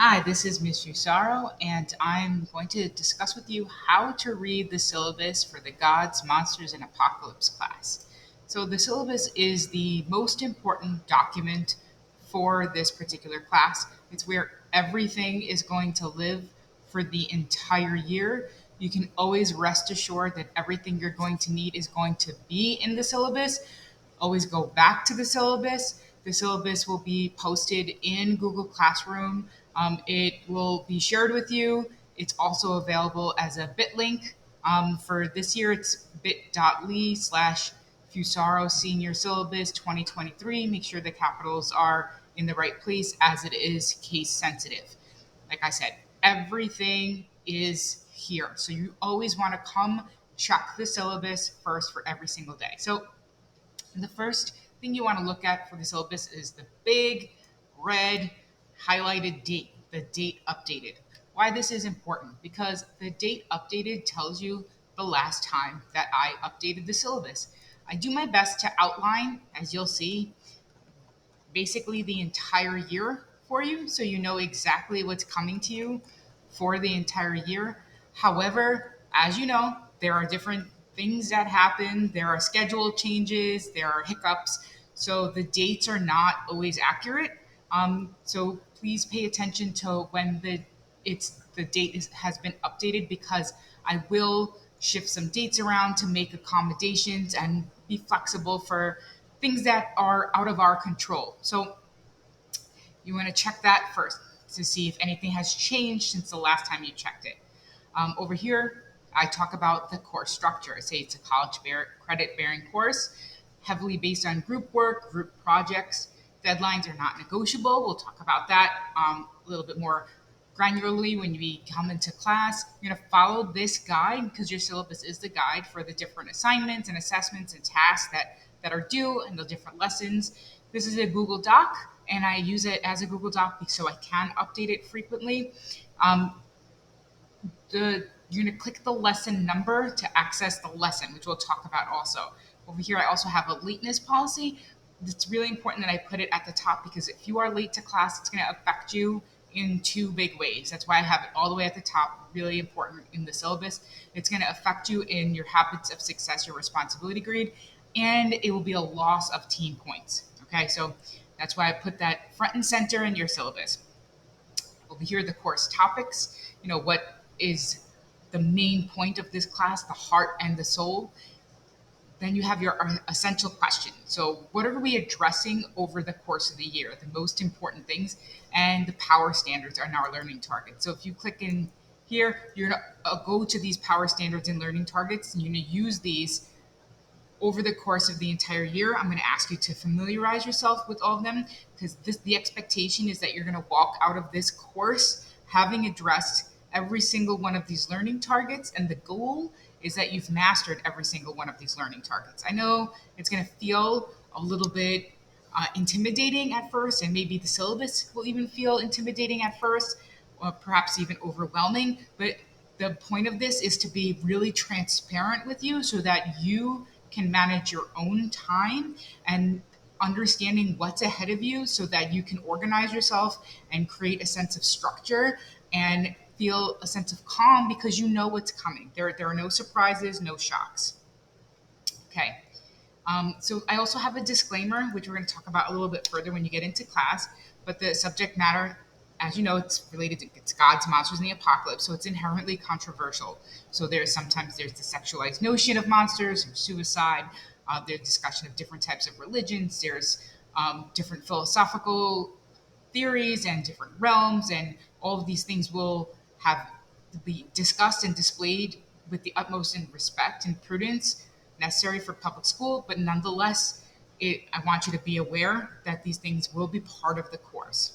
Hi, this is Ms. Fusaro, and I'm going to discuss with you how to read the syllabus for the Gods, Monsters, and Apocalypse class. So, the syllabus is the most important document for this particular class. It's where everything is going to live for the entire year. You can always rest assured that everything you're going to need is going to be in the syllabus. Always go back to the syllabus. The syllabus will be posted in Google Classroom. It will be shared with you. It's also available as a bit link. For this year, it's bit.ly/Fusaro Senior Syllabus 2023. Make sure the capitals are in the right place as it is case sensitive. Like I said, everything is here. So you always want to come check the syllabus first for every single day. So the first thing you want to look at for the syllabus is the big red highlighted date, the date updated. Why this is important? Because the date updated tells you the last time that I updated the syllabus. I do my best to outline, as you'll see, basically the entire year for you so you know exactly what's coming to you for the entire year. However, as you know, there are different things that happen, there are schedule changes, there are hiccups, so the dates are not always accurate. So please pay attention to when the date has been updated, because I will shift some dates around to make accommodations and be flexible for things that are out of our control. So you want to check that first to see if anything has changed since the last time you checked it. Over here, I talk about the course structure. I say it's a credit bearing course, heavily based on group work, group projects. Deadlines are not negotiable. We'll talk about that a little bit more granularly when we come into class. You're going to follow this guide because your syllabus is the guide for the different assignments and assessments and tasks that are due and the different lessons. This is a Google Doc, and I use it as a Google Doc so I can update it frequently. You're going to click the lesson number to access the lesson, which we'll talk about also. Over here, I also have a lateness policy. It's really important that I put it at the top because if you are late to class, it's going to affect you in two big ways. That's why I have it all the way at the top, really important in the syllabus. It's going to affect you in your habits of success, your responsibility grade, and it will be a loss of team points. Okay, so that's why I put that front and center in your syllabus. Over here, the course topics, what is the main point of this class, the heart and the soul. Then you have your essential question. So, what are we addressing over the course of the year? The most important things, and the power standards are in our learning targets. So, if you click in here, you're going to go to these power standards and learning targets, and you're going to use these over the course of the entire year. I'm going to ask you to familiarize yourself with all of them because the expectation is that you're going to walk out of this course having addressed every single one of these learning targets, and the goal is that you've mastered every single one of these learning targets. I know it's going to feel a little bit intimidating at first, and maybe the syllabus will even feel intimidating at first, or perhaps even overwhelming, but the point of this is to be really transparent with you so that you can manage your own time and understanding what's ahead of you so that you can organize yourself and create a sense of structure and feel a sense of calm because you know what's coming. There are no surprises, no shocks. Okay. So I also have a disclaimer, which we're going to talk about a little bit further when you get into class. But the subject matter, as you know, it's related to it's gods, monsters, and the apocalypse, so it's inherently controversial. So there's the sexualized notion of monsters, there's suicide, there's discussion of different types of religions, there's different philosophical theories and different realms, and all of these things will have to be discussed and displayed with the utmost in respect and prudence necessary for public school. But nonetheless, I want you to be aware that these things will be part of the course.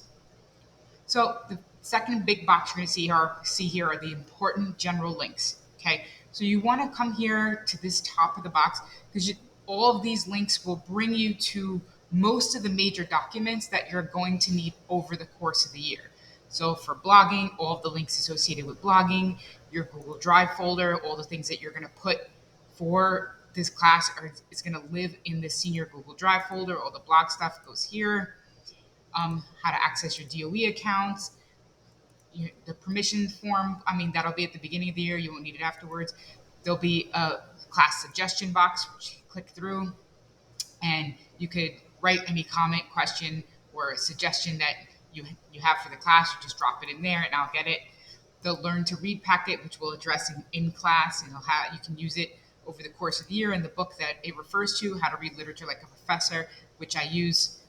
So the second big box you're going to see here are the important general links. Okay, so you want to come here to this top of the box because all of these links will bring you to most of the major documents that you're going to need over the course of the year. So for blogging, all of the links associated with blogging, your Google Drive folder, all the things that you're going to put for this class is going to live in the senior Google Drive folder. All the blog stuff goes here. How to access your DOE accounts, the permission form. I mean, that'll be at the beginning of the year. You won't need it afterwards. There'll be a class suggestion box, which you click through, and you could write any comment, question, or suggestion that you have for the class. You just drop it in there, and I'll get it. The Learn to Read packet, which we'll address in class, and you can use it over the course of the year in the book that it refers to, How to Read Literature Like a Professor, which I use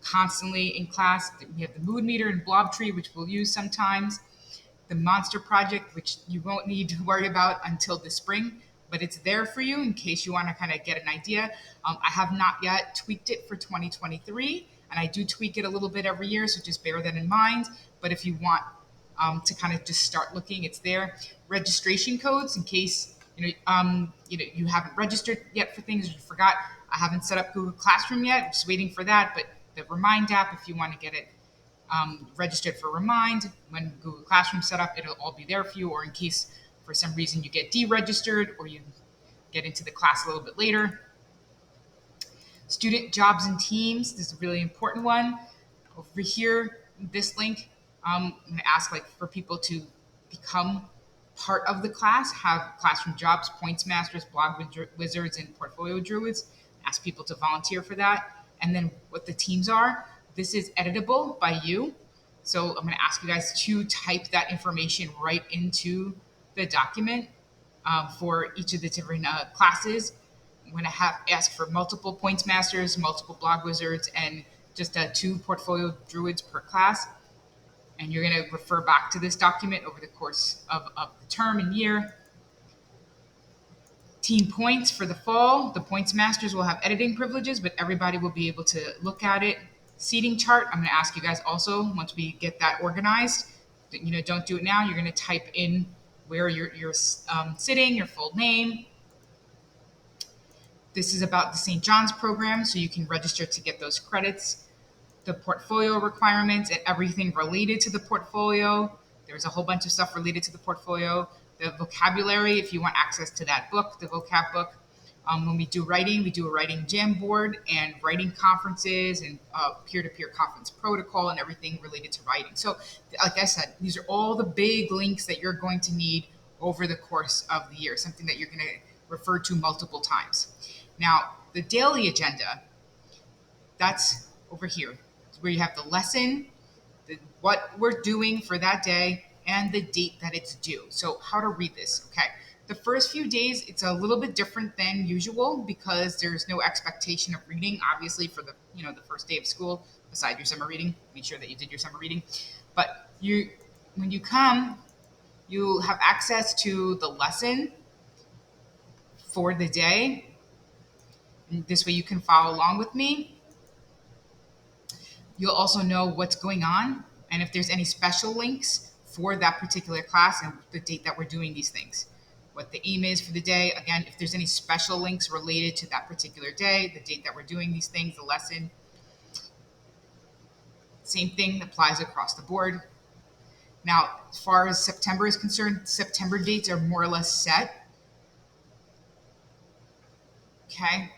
constantly in class. We have the mood meter and blob tree, which we'll use sometimes. The monster project, which you won't need to worry about until the spring, but it's there for you in case you want to kind of get an idea. I have not yet tweaked it for 2023, and I do tweak it a little bit every year, so just bear that in mind. But if you want to kind of just start looking, it's there. Registration codes in case you haven't registered yet for things or you forgot. I haven't set up Google Classroom yet. I'm just waiting for that. But the Remind app, if you want to get it registered for Remind, when Google Classroom set up, it'll all be there for you. Or in case for some reason you get deregistered or you get into the class a little bit later. Student jobs and teams. This is a really important one. Over here, this link, I'm going to ask for people to become part of the class, have classroom jobs, points masters, blog wizards, and portfolio druids. Ask people to volunteer for that. And then what the teams are. This is editable by you. So I'm going to ask you guys to type that information right into the document for each of the different classes. I'm going to ask for multiple points masters, multiple blog wizards, and just 2 portfolio druids per class. And you're going to refer back to this document over the course of the term and year. Team points for the fall. The points masters will have editing privileges, but everybody will be able to look at it. Seating chart, I'm going to ask you guys also, once we get that organized, don't do it now. You're going to type in where you're sitting, your full name. This is about the St. John's program, so you can register to get those credits. The portfolio requirements and everything related to the portfolio. There's a whole bunch of stuff related to the portfolio. The vocabulary, if you want access to that book, the vocab book. When we do a writing jam board and writing conferences and peer-to-peer conference protocol and everything related to writing. So, like I said, these are all the big links that you're going to need over the course of the year, something that you're going to refer to multiple times. Now, the daily agenda, that's over here. It's where you have the lesson, what we're doing for that day, and the date that it's due. So how to read this, okay? The first few days, it's a little bit different than usual because there's no expectation of reading, obviously, for the first day of school, besides your summer reading. Make sure that you did your summer reading. But when you come, you have access to the lesson for the day. And this way you can follow along with me. You'll also know what's going on and if there's any special links for that particular class and the date that we're doing these things. What the aim is for the day. Again, if there's any special links related to that particular day, the date that we're doing these things, the lesson. Same thing applies across the board. Now, as far as September is concerned, September dates are more or less set. Okay.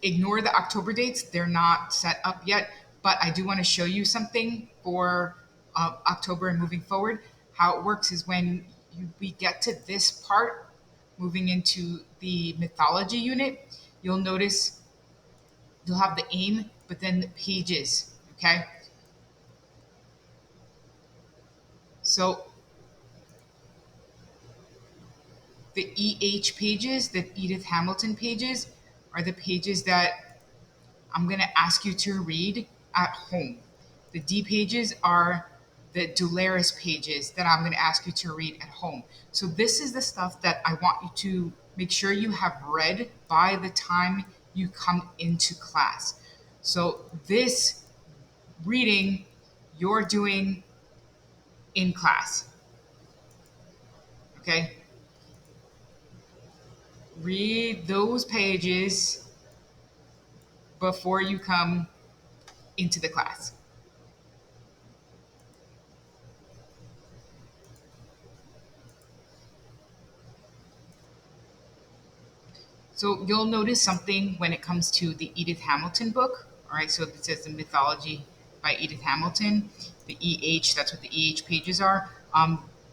Ignore the October dates. They're not set up yet, but I do want to show you something for October and moving forward. How it works is when we get to this part, moving into the mythology unit, you'll notice you'll have the aim, but then the pages, okay? So the EH pages, the Edith Hamilton pages, are the pages that I'm going to ask you to read at home. The D pages are the Dularis pages that I'm going to ask you to read at home. So this is the stuff that I want you to make sure you have read by the time you come into class. So this reading you're doing in class. Okay? Read those pages before you come into the class. So you'll notice something when it comes to the Edith Hamilton book. All right, so it says the mythology by Edith Hamilton. The EH, that's what the EH pages are.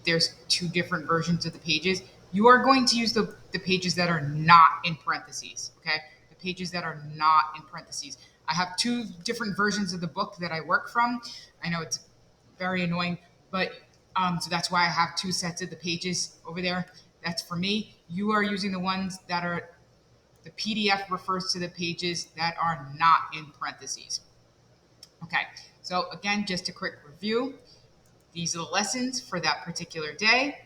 There's two different versions of the pages. You are going to use the pages that are not in parentheses, okay? The pages that are not in parentheses. I have two different versions of the book that I work from. I know it's very annoying, but so that's why I have two sets of the pages over there. That's for me. You are using the ones that are, the PDF refers to the pages that are not in parentheses. Okay, so again, just a quick review. These are the lessons for that particular day.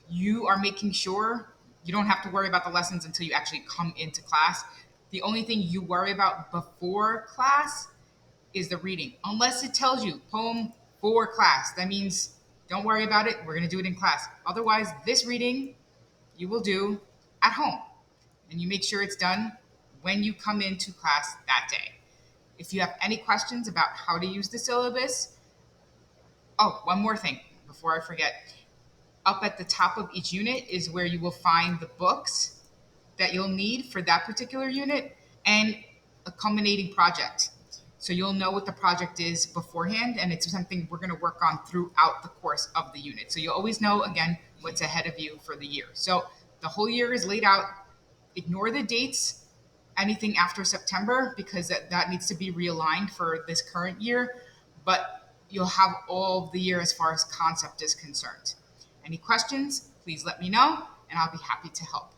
You are making sure you don't have to worry about the lessons until you actually come into class. The only thing you worry about before class is the reading, unless it tells you poem for class. That means don't worry about it. We're going to do it in class. Otherwise, this reading you will do at home, and you make sure it's done when you come into class that day. If you have any questions about how to use the syllabus, oh, one more thing before I forget. Up at the top of each unit is where you will find the books that you'll need for that particular unit and a culminating project. So you'll know what the project is beforehand, and it's something we're going to work on throughout the course of the unit. So you'll always know, again, what's ahead of you for the year. So the whole year is laid out. Ignore the dates, anything after September, because that needs to be realigned for this current year. But you'll have all of the year as far as concept is concerned. Any questions, please let me know, and I'll be happy to help.